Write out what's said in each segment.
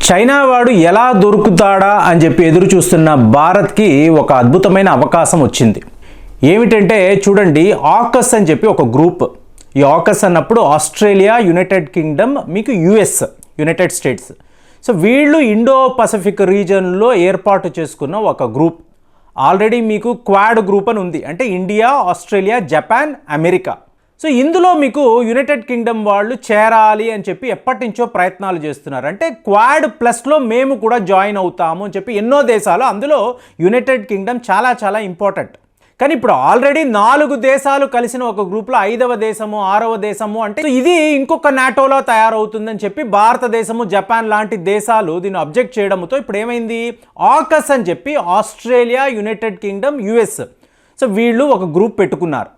China వాడు ఎలా దొరుకుతాడా అని చెప్పి ఎదురు చూస్తున్న భారత్కి ఒక అద్భుతమైన అవకాశం వచ్చింది. ఏమిటంటే చూడండి, ఆకస్ అని చెప్పి ఒక గ్రూప్. ఈ ఆకస్ అన్నప్పుడు ఆస్ట్రేలియా, యునైటెడ్ కింగ్డమ్, మీకు యుఎస్, యునైటెడ్ స్టేట్స్. సో వీళ్ళు ఇండో పసిఫిక్ రీజన్లో ఏర్పాటు చేసుకున్న ఒక గ్రూప్. ఆల్రెడీ మీకు క్వాడ్ గ్రూప్ అని ఉంది, అంటే India, Australia, Japan, America. So ఇందులో మీకు యునైటెడ్ కింగ్డమ్ వాళ్ళు చేరాలి అని చెప్పి ఎప్పటి నుంచో ప్రయత్నాలు చేస్తున్నారు. అంటే క్వాడ్ ప్లస్లో మేము కూడా జాయిన్ అవుతాము అని చెప్పి ఎన్నో దేశాలు, అందులో యునైటెడ్ కింగ్డమ్ చాలా చాలా ఇంపార్టెంట్. కానీ ఇప్పుడు ఆల్రెడీ 4 దేశాలు కలిసిన ఒక గ్రూప్లో 5వ దేశము, 6వ దేశము, అంటే ఇది ఇంకొక నాటోలో తయారవుతుందని చెప్పి భారతదేశము, జపాన్ లాంటి దేశాలు దీన్ని అబ్జెక్ట్ చేయడంతో ఇప్పుడు ఏమైంది, ఆకస్ అని చెప్పి Australia, United Kingdom, US, so వీళ్ళు ఒక గ్రూప్ పెట్టుకున్నారు.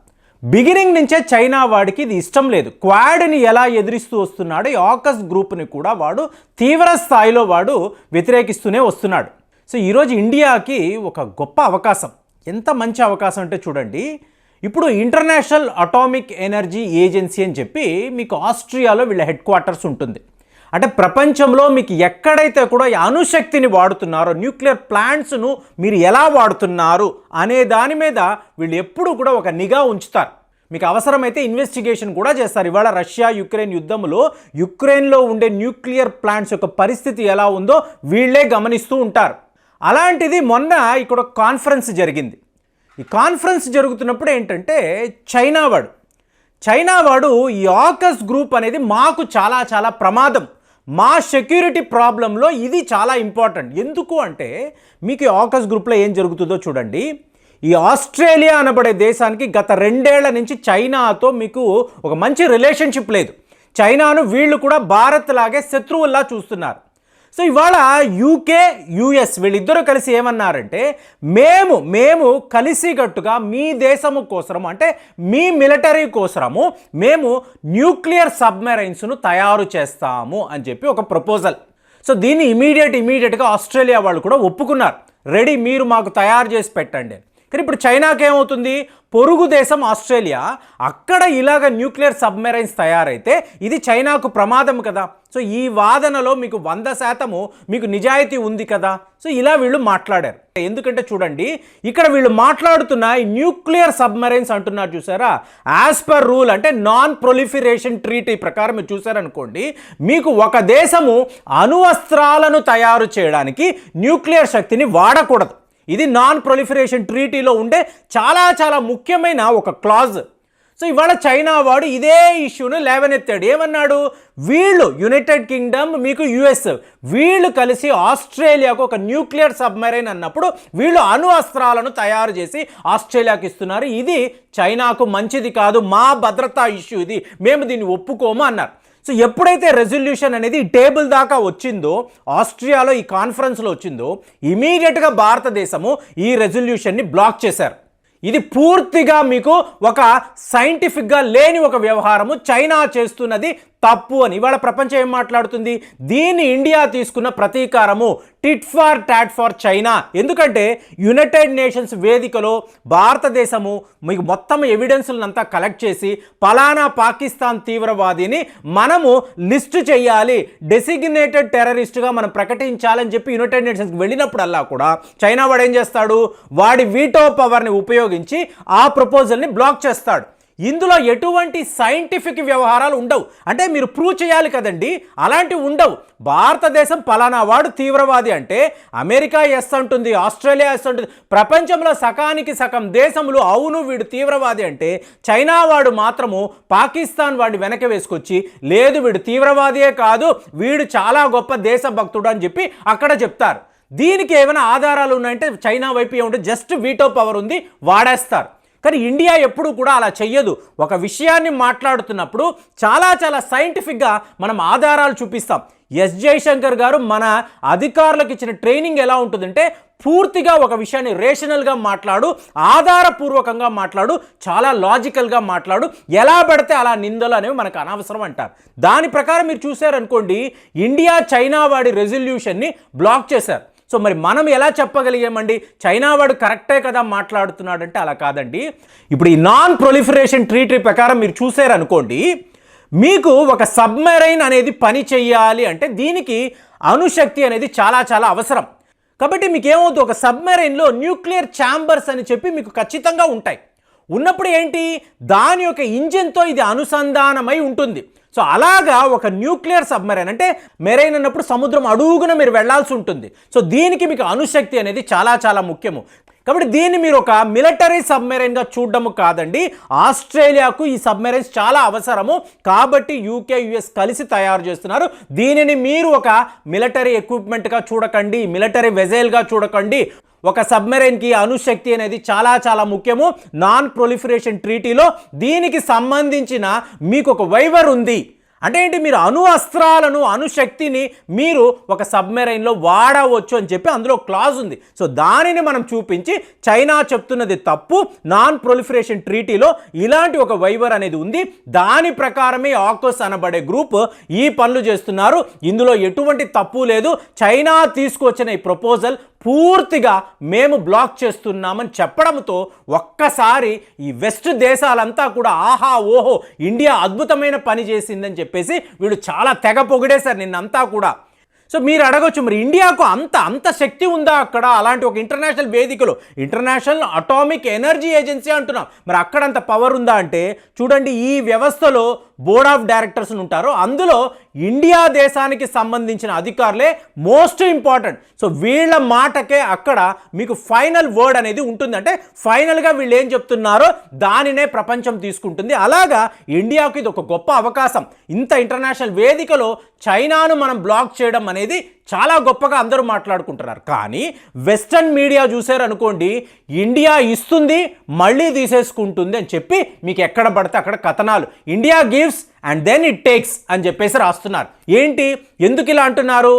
బిగినింగ్ నుంచే చైనా వాడికి ఇది ఇష్టం లేదు. క్వాడ్ని ఎలా ఎదిరిస్తూ వస్తున్నాడు, ఈ ఆకస్ గ్రూప్ని కూడా వాడు తీవ్ర స్థాయిలో వాడు వ్యతిరేకిస్తూనే వస్తున్నాడు. సో ఈరోజు ఇండియాకి ఒక గొప్ప అవకాశం, ఎంత మంచి అవకాశం అంటే చూడండి, ఇప్పుడు ఇంటర్నేషనల్ అటామిక్ ఎనర్జీ ఏజెన్సీ అని చెప్పి మీకు ఆస్ట్రియాలో వీళ్ళ హెడ్ క్వార్టర్స్ ఉంటుంది. అంటే ప్రపంచంలో మీకు ఎక్కడైతే కూడా ఈ అణుశక్తిని వాడుతున్నారో, న్యూక్లియర్ ప్లాంట్స్ను మీరు ఎలా వాడుతున్నారు అనే దాని మీద వీళ్ళు ఎప్పుడు కూడా ఒక నిఘా ఉంచుతారు. మీకు అవసరమైతే ఇన్వెస్టిగేషన్ కూడా చేస్తారు. ఇవాళ రష్యా యుక్రెయిన్ యుద్ధంలో యుక్రెయిన్లో ఉండే న్యూక్లియర్ ప్లాంట్స్ యొక్క పరిస్థితి ఎలా ఉందో వీళ్ళే గమనిస్తూ ఉంటారు. అలాంటిది మొన్న ఇక్కడ కాన్ఫరెన్స్ జరిగింది. ఈ కాన్ఫరెన్స్ జరుగుతున్నప్పుడు ఏంటంటే చైనా వాడు ఈ ఆకస్ గ్రూప్ అనేది మాకు చాలా చాలా ప్రమాదం, మా సెక్యూరిటీ ప్రాబ్లంలో ఇది చాలా ఇంపార్టెంట్. ఎందుకు అంటే మీకు ఈ ఆకస్ గ్రూప్లో ఏం జరుగుతుందో చూడండి. ఈ ఆస్ట్రేలియా అనబడే దేశానికి గత 2 ఏళ్ల నుంచి చైనాతో మీకు ఒక మంచి రిలేషన్షిప్ లేదు. చైనాను వీళ్ళు కూడా భారత్ లాగే శత్రువుల్లా చూస్తున్నారు. సో ఇవాళ యూకే, యుఎస్ వీళ్ళిద్దరూ కలిసి ఏమన్నారంటే మేము కలిసిగట్టుగా మీ దేశము కోసము, అంటే మీ మిలిటరీ కోసము మేము న్యూక్లియర్ సబ్మెరైన్స్ను తయారు చేస్తాము అని చెప్పి ఒక ప్రపోజల్. సో దీన్ని ఇమీడియట్గా ఆస్ట్రేలియా వాళ్ళు కూడా ఒప్పుకున్నారు. రెడీ, మీరు మాకు తయారు చేసి పెట్టండి. కానీ ఇప్పుడు చైనాకి ఏమవుతుంది, పొరుగు దేశం ఆస్ట్రేలియా, అక్కడ ఇలాగ న్యూక్లియర్ సబ్మెరైన్స్ తయారైతే ఇది చైనాకు ప్రమాదం కదా. సో ఈ వాదనలో మీకు 100% మీకు నిజాయితీ ఉంది కదా. సో ఇలా వీళ్ళు మాట్లాడారు. ఎందుకంటే చూడండి, ఇక్కడ వీళ్ళు మాట్లాడుతున్న ఈ న్యూక్లియర్ సబ్మెరైన్స్ అంటున్నారు చూసారా, యాజ్ పర్ రూల్, అంటే నాన్ ప్రొలిఫరేషన్ ట్రీటీ ప్రకారం మీరు చూసారనుకోండి, మీకు ఒక దేశము అణువస్త్రాలను తయారు చేయడానికి న్యూక్లియర్ శక్తిని వాడకూడదు. ఇది నాన్ ప్రొలిఫరేషన్ ట్రీటీలో ఉండే చాలా చాలా ముఖ్యమైన ఒక క్లాజ్. సో ఇవాళ చైనా వాడు ఇదే ఇష్యూను లేవనెత్తాడు. ఏమన్నాడు, వీళ్ళు యునైటెడ్ కింగ్డమ్, మీకు యుఎస్, వీళ్ళు కలిసి ఆస్ట్రేలియాకు ఒక న్యూక్లియర్ సబ్మెరైన్ అన్నప్పుడు వీళ్ళు అణు అస్త్రాలను తయారు చేసి ఆస్ట్రేలియాకి ఇస్తున్నారు. ఇది చైనాకు మంచిది కాదు, మా భద్రతా ఇష్యూ ఇది, మేము దీన్ని ఒప్పుకోము అన్నారు. సో ఎప్పుడైతే రెజల్యూషన్ అనేది టేబుల్ దాకా వచ్చిందో, ఆస్ట్రియాలో ఈ కాన్ఫరెన్స్లో వచ్చిందో, ఇమీడియట్గా భారతదేశము ఈ రెజల్యూషన్ని బ్లాక్ చేశారు. ఇది పూర్తిగా మీకు ఒక సైంటిఫిక్గా లేని ఒక వ్యవహారము, చైనా చేస్తున్నది తప్పు అని ఇవాళ ప్రపంచం ఏం మాట్లాడుతుంది. దీన్ని ఇండియా తీసుకున్న ప్రతీకారము, tit for tat for China. ఎందుకంటే యునైటెడ్ నేషన్స్ వేదికలో భారతదేశము మీకు మొత్తం ఎవిడెన్స్లంతా కలెక్ట్ చేసి పలానా పాకిస్తాన్ తీవ్రవాదిని మనము లిస్టు చేయాలి, డెసిగ్నేటెడ్ టెర్రరిస్ట్గా మనం ప్రకటించాలని చెప్పి యునైటెడ్ నేషన్స్కి వెళ్ళినప్పుడల్లా కూడా చైనా వాడు ఏం చేస్తాడు, వాడి వీటో పవర్ని ఉపయోగించి ఆ ప్రపోజల్ని బ్లాక్ చేస్తాడు. ఇందులో ఎటువంటి సైంటిఫిక్ వ్యవహారాలు ఉండవు. అంటే మీరు ప్రూవ్ చేయాలి కదండి, అలాంటివి ఉండవు. భారతదేశం పలానా వాడు తీవ్రవాది అంటే అమెరికా ఎస్ అంటుంది, ఆస్ట్రేలియా ఎస్ అంటుంది. ప్రపంచంలో సకానికి సగం దేశములు అవును వీడు తీవ్రవాది అంటే చైనా వాడు మాత్రము పాకిస్తాన్ వాడిని వెనక వేసుకొచ్చి లేదు వీడు తీవ్రవాదియే కాదు, వీడు చాలా గొప్ప దేశభక్తుడు అని చెప్పి అక్కడ చెప్తారు. దీనికి ఏమైనా ఆధారాలు ఉన్నాయంటే చైనా వైపు ఏముంటే జస్ట్ వీటో పవర్ ఉంది, వాడేస్తారు. కానీ ఇండియా ఎప్పుడు కూడా అలా చెయ్యదు. ఒక విషయాన్ని మాట్లాడుతున్నప్పుడు చాలా చాలా సైంటిఫిక్గా మనం ఆధారాలు చూపిస్తాం. ఎస్ జయశంకర్ గారు మన అధికారులకు ఇచ్చిన ట్రైనింగ్ ఎలా ఉంటుందంటే పూర్తిగా ఒక విషయాన్ని రేషనల్గా మాట్లాడు, ఆధారపూర్వకంగా మాట్లాడు, చాలా లాజికల్గా మాట్లాడు, ఎలా పడితే అలా నిందలు అనేవి మనకు అనవసరం అంటారు. దాని ప్రకారం మీరు చూసారనుకోండి, ఇండియా చైనా వాడి రెజల్యూషన్ని బ్లాక్ చేశారు. సో మరి మనం ఎలా చెప్పగలిగామండి, చైనా వాడు కరెక్టే కదా మాట్లాడుతున్నాడంటే అలా కాదండి. ఇప్పుడు ఈ నాన్ ప్రొలిఫరేషన్ ట్రీటీ ప్రకారం మీరు చూసారనుకోండి, మీకు ఒక సబ్మెరైన్ అనేది పని చెయ్యాలి అంటే దీనికి అణుశక్తి అనేది చాలా చాలా అవసరం. కాబట్టి మీకు ఏమవుతుంది, ఒక సబ్మెరైన్లో న్యూక్లియర్ ఛాంబర్స్ అని చెప్పి మీకు ఖచ్చితంగా ఉంటాయి. ఉన్నప్పుడు ఏంటి, దాని యొక్క ఇంజిన్తో ఇది అనుసంధానమై ఉంటుంది. సో అలాగా ఒక న్యూక్లియర్ సబ్మెరైన్ అంటే మెరైన్ అన్నప్పుడు సముద్రం అడుగున మీరు వెళ్లాల్సి ఉంటుంది. సో దీనికి మీకు అణుశక్తి అనేది చాలా చాలా ముఖ్యము. కాబట్టి దీన్ని మీరు ఒక మిలిటరీ సబ్మెరైన్గా చూడడము కాదండి, ఆస్ట్రేలియాకు ఈ సబ్మెరైన్స్ చాలా అవసరము. కాబట్టి యూకే యుఎస్ కలిసి తయారు చేస్తున్నారు. దీనిని మీరు ఒక మిలిటరీ ఎక్విప్మెంట్గా చూడకండి, మిలిటరీ వెజైల్గా చూడకండి. ఒక సబ్మెరైన్కి అణుశక్తి అనేది చాలా చాలా ముఖ్యము. నాన్ ప్రొలిఫరేషన్ ట్రీటీలో దీనికి సంబంధించిన మీకు ఒక వైవర్ ఉంది. అంటే ఏంటి, మీరు అణు అస్త్రాలను అణుశక్తిని మీరు ఒక సబ్మెరైన్లో వాడవచ్చు అని చెప్పి అందులో క్లాజ్ ఉంది. సో దానిని మనం చూపించి చైనా చెప్తున్నది తప్పు, నాన్ ప్రొలిఫరేషన్ ట్రీటీలో ఇలాంటి ఒక వైవర్ అనేది ఉంది, దాని ప్రకారమే ఆకస్ అనబడే గ్రూప్ ఈ పనులు చేస్తున్నారు. ఇందులో ఎటువంటి తప్పు లేదు. చైనా తీసుకొచ్చిన ఈ ప్రపోజల్ పూర్తిగా మేము బ్లాక్ చేస్తున్నామని చెప్పడంతో ఒక్కసారి ఈ వెస్ట్ దేశాలంతా కూడా ఆహా ఓహో ఇండియా అద్భుతమైన పని చేసిందని చెప్పేసి వీళ్ళు చాలా తెగ పొగిడేశారు నిన్నంతా కూడా. సో మీరు అడగొచ్చు, మరి ఇండియాకు అంత శక్తి ఉందా అక్కడ? అలాంటి ఒక ఇంటర్నేషనల్ వేదికలో, ఇంటర్నేషనల్ అటామిక్ ఎనర్జీ ఏజెన్సీ అంటున్నాం, మరి అక్కడంత పవర్ ఉందా అంటే చూడండి, ఈ వ్యవస్థలో బోర్డ్ ఆఫ్ డైరెక్టర్స్ ఉంటారు, అందులో ఇండియా దేశానికి సంబంధించిన అధికారులే మోస్ట్ ఇంపార్టెంట్. సో వీళ్ళ మాటకే అక్కడ మీకు ఫైనల్ వర్డ్ అనేది ఉంటుంది. అంటే ఫైనల్గా వీళ్ళు ఏం చెప్తున్నారో దానినే ప్రపంచం తీసుకుంటుంది. అలాగా ఇండియాకు ఇది ఒక గొప్ప అవకాశం. ఇంత ఇంటర్నేషనల్ వేదికలో చైనాను మనం బ్లాక్ చేయడం అనేది చాలా గొప్పగా అందరూ మాట్లాడుకుంటున్నారు. కానీ వెస్టర్న్ మీడియా చూసారు అనుకోండి, ఇండియా ఇస్తుంది మళ్ళీ తీసేసుకుంటుంది అని చెప్పి మీకు ఎక్కడ పడితే అక్కడ కథనాలు, India gives and then it takes అని చెప్పేసి రాస్తున్నారు. ఏంటి, ఎందుకు ఇలా అంటున్నారు?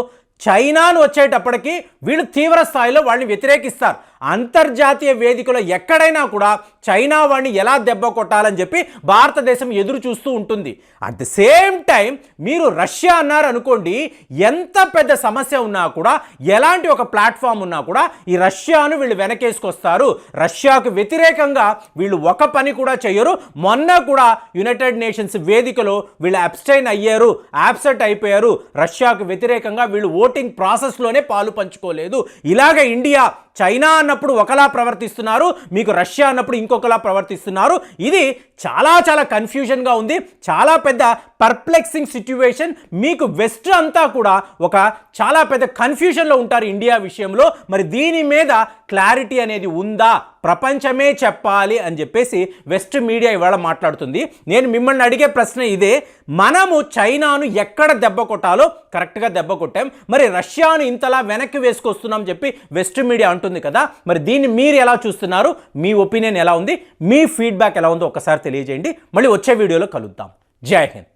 చైనాను వచ్చేటప్పటికి వీళ్ళు తీవ్ర స్థాయిలో వాళ్ళని వ్యతిరేకిస్తారు. అంతర్జాతీయ వేదికలో ఎక్కడైనా కూడా చైనా వాడిని ఎలా దెబ్బ కొట్టాలని చెప్పి భారతదేశం ఎదురు చూస్తూ ఉంటుంది. అట్ ది సేమ్ టైం మీరు రష్యా అన్నారు అనుకోండి, ఎంత పెద్ద సమస్య ఉన్నా కూడా, ఎలాంటి ఒక ప్లాట్ఫామ్ ఉన్నా కూడా ఈ రష్యాను వీళ్ళు వెనకేసుకొస్తారు. రష్యాకు వ్యతిరేకంగా వీళ్ళు ఒక పని కూడా చేయరు. మొన్న కూడా యునైటెడ్ నేషన్స్ వేదికలో వీళ్ళు అబ్స్టైన్ అయ్యారు, యాబ్సెంట్ అయిపోయారు. రష్యాకు వ్యతిరేకంగా వీళ్ళు ఓటింగ్ ప్రాసెస్లోనే పాలు పంచుకోలేదు. ఇలాగ ఇండియా చైనా అన్నప్పుడు ఒకలా ప్రవర్తిస్తున్నారు, మీకు రష్యా అన్నప్పుడు ఇంకొకలా ప్రవర్తిస్తున్నారు. ఇది చాలా చాలా కన్ఫ్యూజన్గా ఉంది, చాలా పెద్ద పర్ప్లెక్సింగ్ సిచ్యువేషన్. మీకు వెస్ట్ అంతా కూడా ఒక చాలా పెద్ద కన్ఫ్యూజన్లో ఉంటారు ఇండియా విషయంలో. మరి దీని మీద క్లారిటీ అనేది ఉందా, ప్రపంచమే చెప్పాలి అని చెప్పేసి వెస్ట్ మీడియా ఇవాళ మాట్లాడుతుంది. నేను మిమ్మల్ని అడిగే ప్రశ్న ఇదే, మనము చైనాను ఎక్కడ దెబ్బ కొట్టాలో కరెక్ట్గా దెబ్బ కొట్టాం, మరి రష్యాను ఇంతలా వెనక్కి వేసుకొస్తున్నాం చెప్పి వెస్ట్ మీడియా అంటుంది కదా. మరి దీన్ని మీరు ఎలా చూస్తున్నారు? మీ ఒపీనియన్ ఎలా ఉంది? మీ ఫీడ్బ్యాక్ ఎలా ఉందో ఒకసారి తెలియజేయండి. మళ్ళీ వచ్చే వీడియోలో కలుద్దాం. జై హింద్.